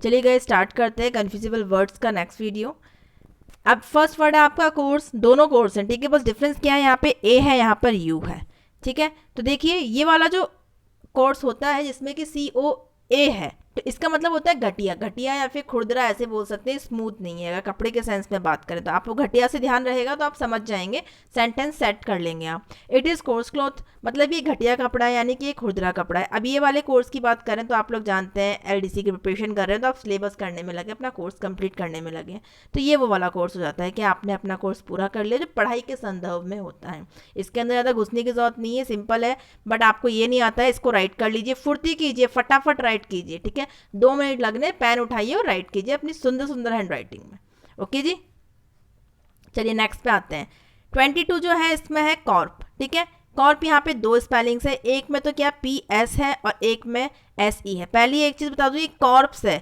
चलिए गए स्टार्ट करते हैं कन्फ्यूजिबल वर्ड्स का नेक्स्ट वीडियो। अब फर्स्ट वर्ड है आपका कोर्स, दोनों कोर्स हैं, ठीक है, बस डिफरेंस क्या है, यहाँ पे ए है, यहाँ पर यू है, ठीक है। तो देखिए ये वाला जो कोर्स होता है जिसमें कि COA है, तो इसका मतलब होता है घटिया, घटिया या फिर खुरदरा ऐसे बोल सकते हैं, स्मूथ नहीं है। अगर कपड़े के सेंस में बात करें तो आपको घटिया से ध्यान रहेगा तो आप समझ जाएंगे, सेंटेंस सेट कर लेंगे आप। इट इज़ कोर्स क्लॉथ, मतलब ये घटिया कपड़ा है, यानी कि ये खुरदरा कपड़ा है। अब ये वाले कोर्स की बात करें तो आप लोग जानते हैं LDC की प्रिपरेशन कर रहे हैं तो आप सिलेबस करने में लगे, अपना कोर्स कंप्लीट करने में लगे, तो ये वो वाला कोर्स हो जाता है कि आपने अपना कोर्स पूरा कर लिया जो पढ़ाई के संदर्भ में होता है। इसके अंदर ज़्यादा घुसने की जरूरत नहीं है, सिंपल है। बट आपको ये नहीं आता है, इसको राइट कर लीजिए, फुर्ती कीजिए, फटाफट राइट कीजिए, ठीक है। 2 मिनट लगने, पेन उठाइए और राइट कीजिए अपनी सुंदर सुंदर हैंड राइटिंग में। ओके जी, चलिए नेक्स्ट पे आते हैं। 22 जो है इसमें है कॉर्प, ठीक है। कॉर्प यहाँ पे 2 स्पेलिंग्स है, एक में तो क्या PS है और एक में SE है। पहली एक चीज़ बता दूँ, ये कॉर्प्स है,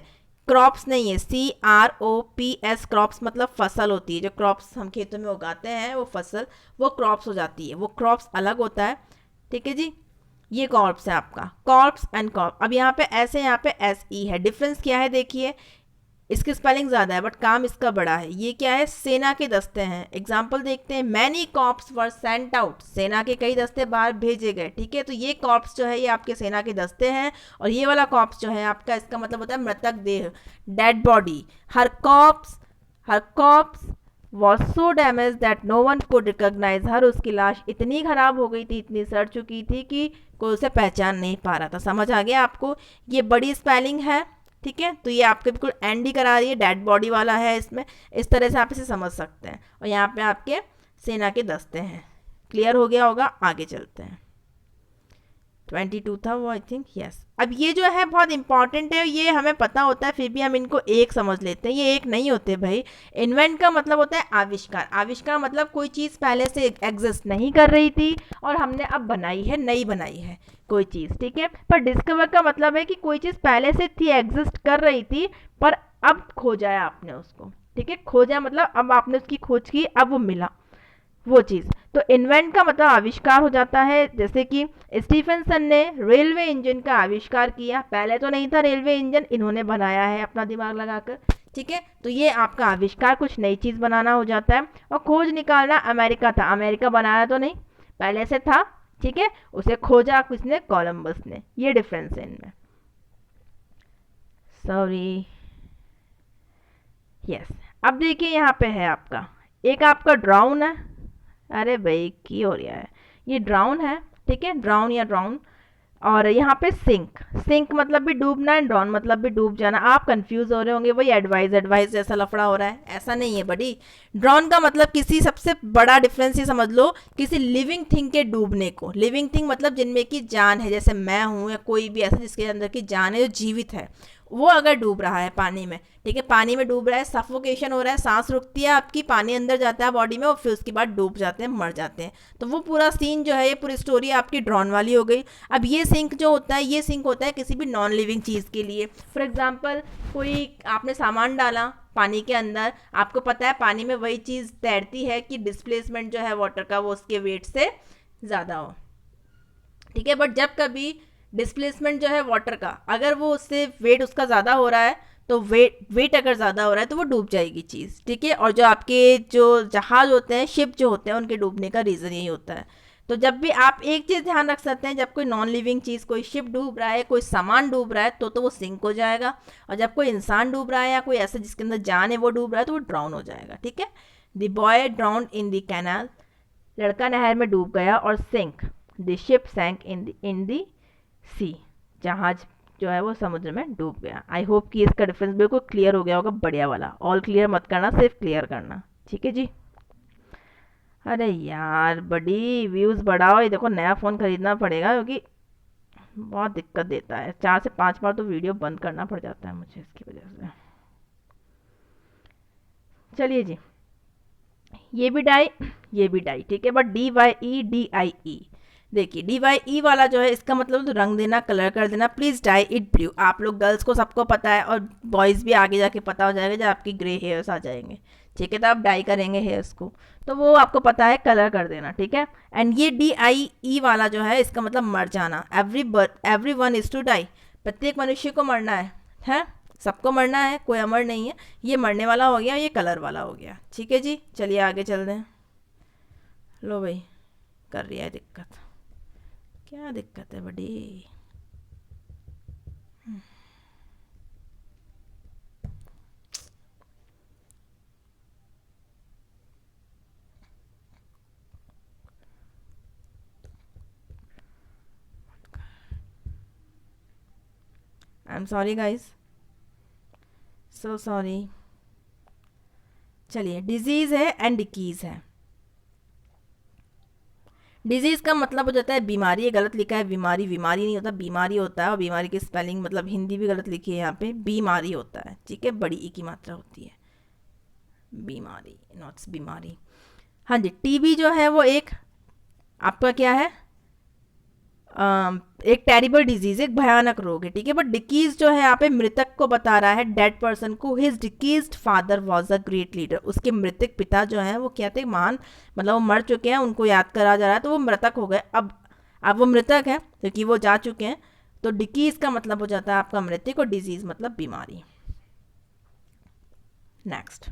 क्रॉप्स नहीं है। CROPS, क्रॉप्स मतलब फसल होती है, जो क्रॉप्स हम खेतों में उगाते हैं वो फसल, वो क्रॉप्स हो जाती है, वो क्रॉप्स अलग होता है, ठीक है जी। ये कॉर्प्स है आपका, कॉर्प्स एंड कॉर्प। अब यहाँ पे S है, यहाँ पे SE है। डिफरेंस क्या है देखिए, इसकी स्पेलिंग ज़्यादा है बट काम इसका बड़ा है। ये क्या है, सेना के दस्ते हैं। एग्जाम्पल देखते हैं, many corps were sent out, सेना के कई दस्ते बाहर भेजे गए, ठीक है। तो ये कॉर्प्स जो है ये आपके सेना के दस्ते हैं, और ये वाला कॉर्प्स जो है आपका, इसका मतलब होता है मृतक देह, dead body. Her corpse was so damage that no one could recognise her, उसकी लाश इतनी खराब हो गई थी, इतनी सड़ चुकी थी कि कोई उसे पहचान नहीं पा रहा था। समझ आ गया आपको, ये बड़ी स्पेलिंग है, ठीक है। तो ये आपके बिल्कुल एंड ही करा रही है, डेड बॉडी वाला है इसमें, इस तरह से आप इसे समझ सकते हैं। और यहाँ पे आपके सेना के दस्ते हैं। क्लियर हो गया होगा, आगे चलते हैं। 22 था वो, आई थिंक, यस। अब ये जो है बहुत इंपॉर्टेंट है, ये हमें पता होता है फिर भी हम इनको एक समझ लेते हैं, ये एक नहीं होते भाई। इन्वेंट का मतलब होता है आविष्कार, आविष्कार मतलब कोई चीज़ पहले से एग्जिस्ट नहीं कर रही थी और हमने अब बनाई है, नई बनाई है कोई चीज़, ठीक है। पर डिस्कवर का मतलब है कि कोई चीज़ पहले से थी, एग्जिस्ट कर रही थी, पर अब खोजा है आपने उसको, ठीक है। खोजा मतलब अब आपने उसकी खोज की, अब वो मिला वो चीज़। तो इन्वेंट का मतलब आविष्कार हो जाता है। जैसे कि स्टीफनसन ने रेलवे इंजन का आविष्कार किया, पहले तो नहीं था रेलवे इंजन, इन्होंने बनाया है अपना दिमाग लगाकर, ठीक है। तो ये आपका आविष्कार, कुछ नई चीज़ बनाना हो जाता है। और खोज निकालना, अमेरिका था, अमेरिका बनाया तो नहीं, पहले से था, ठीक है, उसे खोजा किसने, कोलंबस ने। ये डिफरेंस है इनमें, सॉरी, यस। अब देखिए यहाँ पे है आपका, एक आपका ड्राउन है, अरे भाई की हो रहा है, ये ड्राउन है, ठीक है, ड्राउन या ड्राउन। और यहाँ पे सिंक, सिंक मतलब भी डूबना है, ड्राउन मतलब भी डूब जाना। आप कंफ्यूज हो रहे होंगे, वही एडवाइस एडवाइस जैसा लफड़ा हो रहा है, ऐसा नहीं है बड़ी। ड्राउन का मतलब किसी, सबसे बड़ा डिफरेंस ये समझ लो, किसी लिविंग थिंग के डूबने को। लिविंग थिंग मतलब जिनमें की जान है, जैसे मैं हूँ या कोई भी ऐसा जिसके अंदर की जान है, जो जीवित है, वो अगर डूब रहा है पानी में, ठीक है, पानी में डूब रहा है, सफोकेशन हो रहा है, सांस रुकती है आपकी, पानी अंदर जाता है बॉडी में और फिर उसके बाद डूब जाते हैं, मर जाते हैं। तो वो पूरा सीन जो है, ये पूरी स्टोरी आपकी ड्रॉन वाली हो गई। अब ये सिंक जो होता है, ये सिंक होता है किसी भी नॉन लिविंग चीज़ के लिए। फॉर एग्जाम्पल, कोई आपने सामान डाला पानी के अंदर, आपको पता है पानी में वही चीज़ तैरती है कि डिस्प्लेसमेंट जो है वाटर का वो उसके वेट से ज़्यादा हो, ठीक है। बट जब कभी डिस्प्लेसमेंट जो है वाटर का, अगर वो उससे वेट उसका ज़्यादा हो रहा है, तो वेट अगर ज़्यादा हो रहा है तो वो डूब जाएगी चीज़, ठीक है। और जो आपके जो जहाज़ होते हैं, शिप जो होते हैं, उनके डूबने का रीज़न यही होता है। तो जब भी आप एक चीज़ ध्यान रख सकते हैं, जब कोई नॉन लिविंग चीज़, कोई शिप डूब रहा है, कोई सामान डूब रहा है, तो वो सिंक हो जाएगा। और जब कोई इंसान डूब रहा है या कोई ऐसा जिसके अंदर जान है वो डूब रहा है, तो वो ड्राउन हो जाएगा, ठीक है। The boy drowned in the canal, लड़का नहर में डूब गया। और sink, the ship sank in the sea, जहाज जो है वो समुद्र में डूब गया। आई होप कि इसका डिफरेंस बिल्कुल क्लियर हो गया होगा, बढ़िया वाला। ऑल क्लियर मत करना, सिर्फ क्लियर करना, ठीक है जी। अरे यार बड़ी व्यूज़ बढ़ाओ, ये देखो नया फ़ोन खरीदना पड़ेगा क्योंकि बहुत दिक्कत देता है, 4 से 5 बार तो वीडियो बंद करना पड़ जाता है मुझे इसकी वजह से। चलिए जी, ये भी डाई, ये भी डाई, ठीक है। बट DYEDIE, देखिए DYE वाला जो है, इसका मतलब तो रंग देना, कलर कर देना। प्लीज़ डाई इट ब्लू, आप लोग गर्ल्स को सबको पता है, और बॉयज़ भी आगे जाके पता हो जाएगा जब आपकी ग्रे हेयर्स आ जाएंगे, ठीक है। तो आप डाई करेंगे हेयर्स को, तो वो आपको पता है, कलर कर देना, ठीक है। एंड ये DIE वाला जो है, इसका मतलब मर जाना। Every one is to die, प्रत्येक मनुष्य को मरना है, सबको मरना है, कोई अमर नहीं है। ये मरने वाला हो गया, ये कलर वाला हो गया। ठीक है जी, चलिए आगे चल दें। लो भाई, कर रही है दिक्कत, क्या दिक्कत है बड़ी। I am sorry guys, so sorry. चलिए, डिजीज है एंड डिकीज है। डिजीज का मतलब हो जाता है बीमारी। ये गलत लिखा है, बीमारी बीमारी नहीं होता, बीमारी होता है। और बीमारी की स्पेलिंग मतलब हिंदी भी गलत लिखी है यहाँ पे, बीमारी होता है। ठीक है, बड़ी ई की मात्रा होती है, बीमारी, नॉट बीमारी। हाँ जी, टीबी जो है वो एक आपका क्या है, एक टेरिबल डिजीज, एक भयानक रोग है। ठीक है, बट डिकीज जो है यहाँ पे मृतक को बता रहा है, डेड पर्सन को। His deceased father was a great leader. उसके मृतक पिता जो है वो क्या थे, महान, मतलब वो मर चुके हैं, उनको याद करा जा रहा है, तो वो मृतक हो गए। अब वो मृतक है क्योंकि वो जा चुके हैं। तो डिकीज का मतलब हो जाता है आपका मृतक, और डिजीज मतलब बीमारी। नेक्स्ट,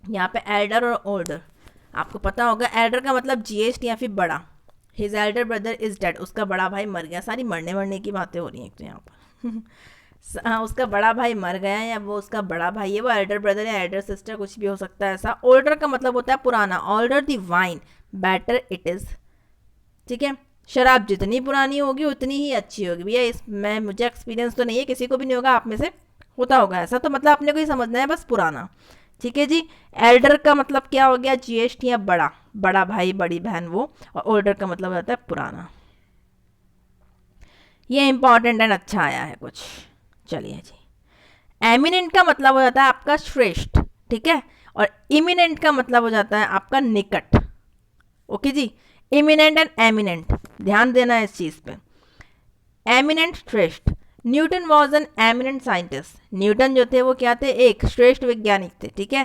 यहाँ पे एल्डर और ओल्डर, आपको पता होगा एल्डर का मतलब जीएस्ट या फिर बड़ा। His Elder brother is dead, उसका बड़ा भाई मर गया। सारी मरने की बातें हो रही हैं एक तो यहाँ पर हाँ, उसका बड़ा भाई मर गया या वो उसका बड़ा भाई है, वो एल्डर ब्रदर या एल्डर सिस्टर, कुछ भी हो सकता है ऐसा। ओल्डर का मतलब होता है पुराना। Older the wine better it is. ठीक है, शराब जितनी पुरानी होगी उतनी ही अच्छी होगी। भैया इसमें मुझे एक्सपीरियंस तो नहीं है, किसी को भी नहीं होगा, आप में से होता होगा ऐसा, तो मतलब अपने को ही समझना है बस, पुराना। ठीक है जी। एल्डर का मतलब क्या हो गया, ज्येष्ठ या बड़ा, बड़ा भाई बड़ी बहन वो। और ओल्डर का मतलब होता है पुराना। ये इंपॉर्टेंट एंड अच्छा आया है कुछ। चलिए जी, एमिनेंट का मतलब हो जाता है आपका श्रेष्ठ। ठीक है, और इमिनेंट का मतलब हो जाता है आपका निकट। ओके जी, इमिनेंट एंड एमिनेंट, ध्यान देना है इस चीज पे। एमिनेंट श्रेष्ठ, Newton was an eminent scientist. Newton जो थे वो क्या थे, एक श्रेष्ठ वैज्ञानिक थे। ठीक है,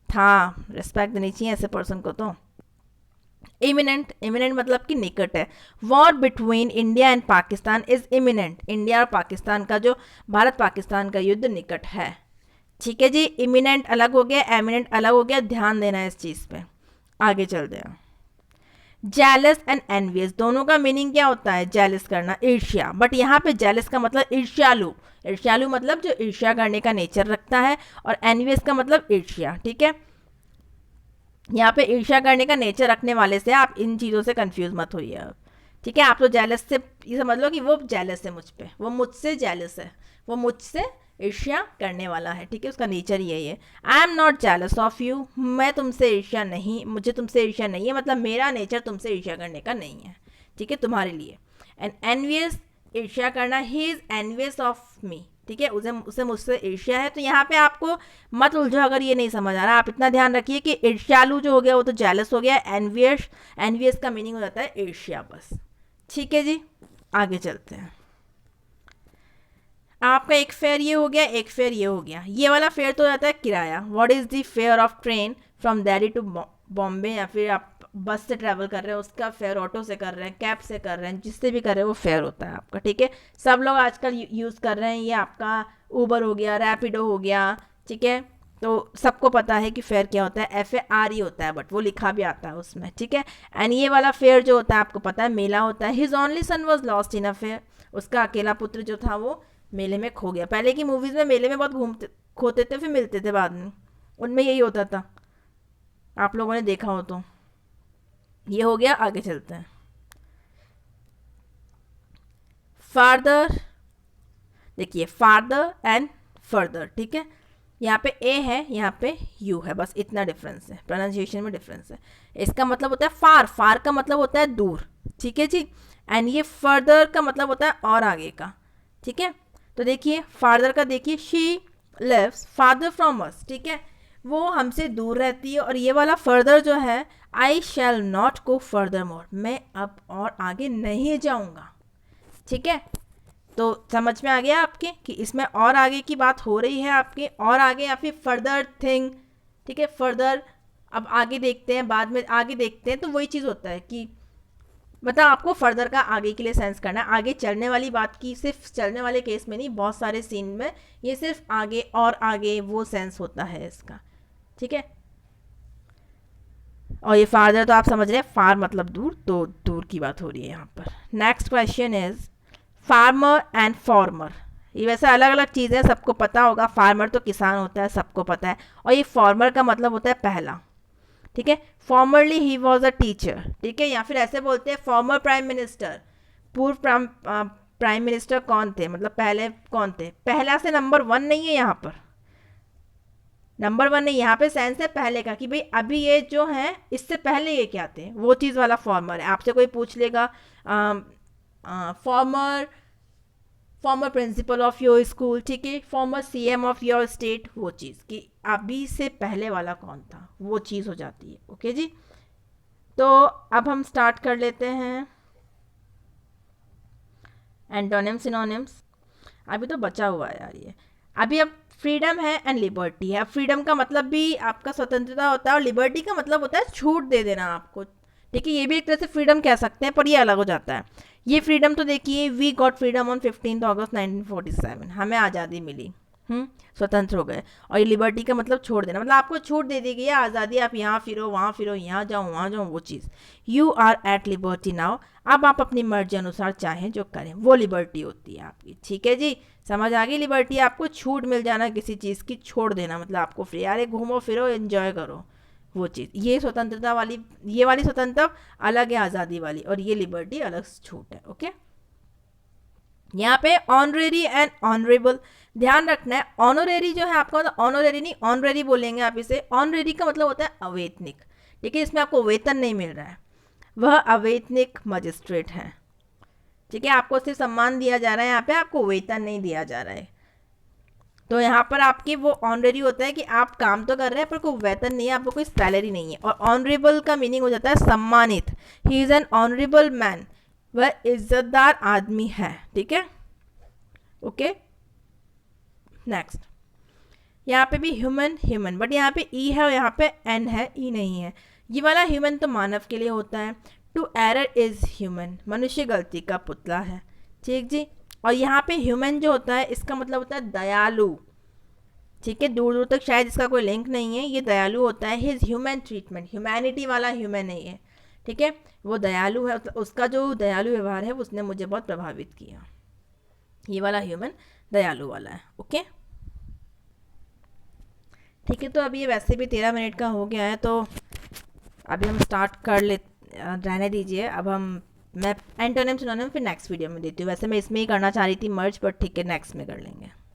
था, रिस्पेक्ट देनी चाहिए ऐसे पर्सन को। तो इमिनेंट, इमिनेंट मतलब कि निकट है। War between India and Pakistan is imminent. India और पाकिस्तान का जो, भारत पाकिस्तान का युद्ध निकट है। ठीक है जी, इमिनेंट अलग हो गया, एमिनेंट अलग हो गया, ध्यान देना है इस चीज पे। आगे चलते हैं। जेलस एंड एनवियस, दोनों का मीनिंग क्या होता है, जेलस करना, ईर्ष्या। बट यहाँ पे जेलस का मतलब ईर्ष्यालु। ईर्ष्यालु मतलब जो ईर्ष्या करने का नेचर रखता है, और एनवियस का मतलब ईर्ष्या। ठीक है, यहाँ पे ईर्ष्या करने का नेचर रखने वाले से आप इन चीज़ों से कंफ्यूज मत होइए अब। ठीक है, आप तो जेलस से ये समझ लो कि वो जेलस है मुझ पे, वो मुझसे जेलस है, वो मुझसे ईर्ष्या करने वाला है। ठीक है, उसका नेचर यही है। I am not jealous of you, मैं तुमसे ईर्ष्या नहीं, मुझे तुमसे ईर्ष्या नहीं है, मतलब मेरा नेचर तुमसे ईर्ष्या करने का नहीं है। ठीक है, तुम्हारे लिए। एंड एनवियस, ईर्ष्या करना, he is envious of me. ठीक है, उसे मुझसे ईर्ष्या है। तो यहाँ पे आपको मत उलझो अगर ये नहीं समझ आ रहा। आप इतना ध्यान रखिए कि ईर्ष्यालु जो हो गया वो तो जेलस हो गया, एनवियस, एनवियस का मीनिंग हो जाता है ईर्ष्या बस। ठीक है जी, आगे चलते हैं। आपका एक फेयर ये हो गया, एक फेयर ये हो गया। ये वाला फेयर तो हो जाता है किराया। What is the fare of train from Delhi to Bombay, या फिर आप बस से ट्रैवल कर रहे हैं उसका फेयर, ऑटो से कर रहे हैं, कैब से कर रहे हैं, जिससे भी कर रहे हैं वो फेयर होता है आपका। ठीक है, सब लोग आजकल यूज़ कर रहे हैं, ये आपका ऊबर हो गया, रैपिडो हो गया। ठीक है, तो सबको पता है कि फेयर क्या होता है, FARE होता है, बट वो लिखा भी आता है उसमें। ठीक है, एंड ये वाला फेयर जो होता है आपको पता है मेला होता है। His only son was lost in a fair, उसका अकेला पुत्र जो था वो मेले में खो गया। पहले की मूवीज़ में मेले में बहुत घूमते खोते थे, फिर मिलते थे बाद में, उनमें यही होता था, आप लोगों ने देखा हो तो। ये हो गया, आगे चलते हैं। फादर, देखिए फादर एंड फर्दर। ठीक है, यहाँ पे ए है, यहाँ पे यू है, बस इतना डिफरेंस है, प्रोनाउंसिएशन में डिफरेंस है। इसका मतलब होता है फार, फार का मतलब होता है दूर। ठीक है जी, एंड ये फर्दर का मतलब होता है और आगे का। ठीक है, तो देखिए फादर का, देखिए she lives farther from us. ठीक है, वो हमसे दूर रहती है। और ये वाला फर्दर जो है, आई shall not go further more, मैं अब और आगे नहीं जाऊंगा। ठीक है, तो समझ में आ गया आपके कि इसमें और आगे की बात हो रही है आपके, और आगे या फिर फर्दर थिंग। ठीक है, फर्दर अब आगे देखते हैं, बाद में आगे देखते हैं, तो वही चीज़ होता है कि मतलब आपको फर्दर का आगे के लिए सेंस करना है, आगे चलने वाली बात की, सिर्फ चलने वाले केस में नहीं, बहुत सारे सीन में ये सिर्फ आगे और आगे वो सेंस होता है इसका, ठीक है। और ये फार्दर तो आप समझ रहे हैं, फार मतलब दूर, तो दूर की बात हो रही है यहाँ पर। Next question is farmer and farmer. ये वैसे अलग अलग चीज़ें, सबको पता होगा। फार्मर तो किसान होता है, सबको पता है, और ये फॉर्मर का मतलब होता है पहला, ठीक है। Formerly he was a teacher, ठीक है, या फिर ऐसे बोलते हैं फॉर्मर प्राइम मिनिस्टर। पूर्व प्राइम मिनिस्टर कौन थे, मतलब पहले कौन थे। पहला से नंबर 1 नहीं है यहाँ पर, नंबर 1 नहीं, यहाँ पे सेंस है पहले का, कि भाई अभी ये जो है इससे पहले ये क्या थे, वो चीज़ वाला फॉर्मर है। आपसे कोई पूछ लेगा former former principle of your school, ठीक है, farmer CM of your state, वो चीज़ कि अभी से पहले वाला कौन था, वो चीज़ हो जाती है। ओके जी, तो अब हम स्टार्ट कर लेते हैं एंटोनिम सिनोनिम्स। अभी तो बचा हुआ है यार ये। अभी अब फ्रीडम है एंड लिबर्टी है। अब फ्रीडम का मतलब भी आपका स्वतंत्रता होता है, और लिबर्टी का मतलब होता है छूट दे देना आपको, ठीक है। ये भी एक तरह से फ्रीडम कह सकते हैं, पर ये अलग हो जाता है। ये फ्रीडम तो देखिए, वी गॉट फ्रीडम ऑन 15 अगस्त 1947, हमें आज़ादी मिली, स्वतंत्र हो गए। और ये लिबर्टी का मतलब छोड़ देना, मतलब आपको छूट दे दी गई है, आज़ादी, आप यहाँ फिरो वहाँ फिरो, यहाँ जाओ वहाँ जाओ, वो चीज़। You are at liberty now, अब आप अपनी मर्जी अनुसार चाहें जो करें, वो लिबर्टी होती है आपकी, ठीक है जी। समझ आ गई लिबर्टी, आपको छूट मिल जाना किसी चीज़ की, छोड़ देना मतलब आपको फ्री, अरे घूमो फिरो एंजॉय करो, वो चीज़। ये स्वतंत्रता वाली, ये वाली स्वतंत्रता अलग है आज़ादी वाली, और ये लिबर्टी अलग छूट है। ओके, यहाँ पे ऑनरेरी एंड ऑनरेबल ध्यान रखना है। ऑनरेरी जो है आपका मतलब ऑनरेरी नहीं, ऑनरेरी बोलेंगे आप इसे। ऑनरेरी का मतलब होता है अवेतनिक, ठीक है, इसमें आपको वेतन नहीं मिल रहा है, वह अवेतनिक मजिस्ट्रेट है, ठीक है। आपको सिर्फ सम्मान दिया जा रहा है, यहाँ पे आपको वेतन नहीं दिया जा रहा है। तो यहाँ पर आपकी वो ऑनरेरी होता है कि आप काम तो कर रहे हैं पर कोई वेतन नहीं है, आपको कोई सैलरी नहीं है। और ऑनरेबल का मीनिंग हो जाता है सम्मानित, he is an honourable man, वह इज्जतदार आदमी है, ठीक है। ओके, नेक्स्ट यहाँ पे भी ह्यूमन ह्यूमन, बट यहाँ पे ई है और यहाँ पे एन है, ई नहीं है। ये वाला ह्यूमन तो मानव के लिए होता है। टू एरर इज ह्यूमन, मनुष्य गलती का पुतला है, ठीक जी। और यहाँ पे ह्यूमन जो होता है इसका मतलब होता है दयालु, ठीक है। दूर दूर तक शायद इसका कोई लिंक नहीं है, ये दयालु होता है। हिज ह्यूमन ट्रीटमेंट, ह्यूमैनिटी वाला ह्यूमन नहीं है, ठीक है, वो दयालु है, उसका जो दयालु व्यवहार है उसने मुझे बहुत प्रभावित किया। ये वाला ह्यूमन दयालु वाला है। ओके, ठीक है। तो अभी ये वैसे भी 13 मिनट का हो गया है, तो अभी हम स्टार्ट कर ले, रहने दीजिए। अब मैं एंटोनिम सिनोनिम फिर नेक्स्ट वीडियो में देती हूँ। वैसे मैं इसमें ही करना चाह रही थी मर्ज, बट ठीक है, नेक्स्ट में कर लेंगे।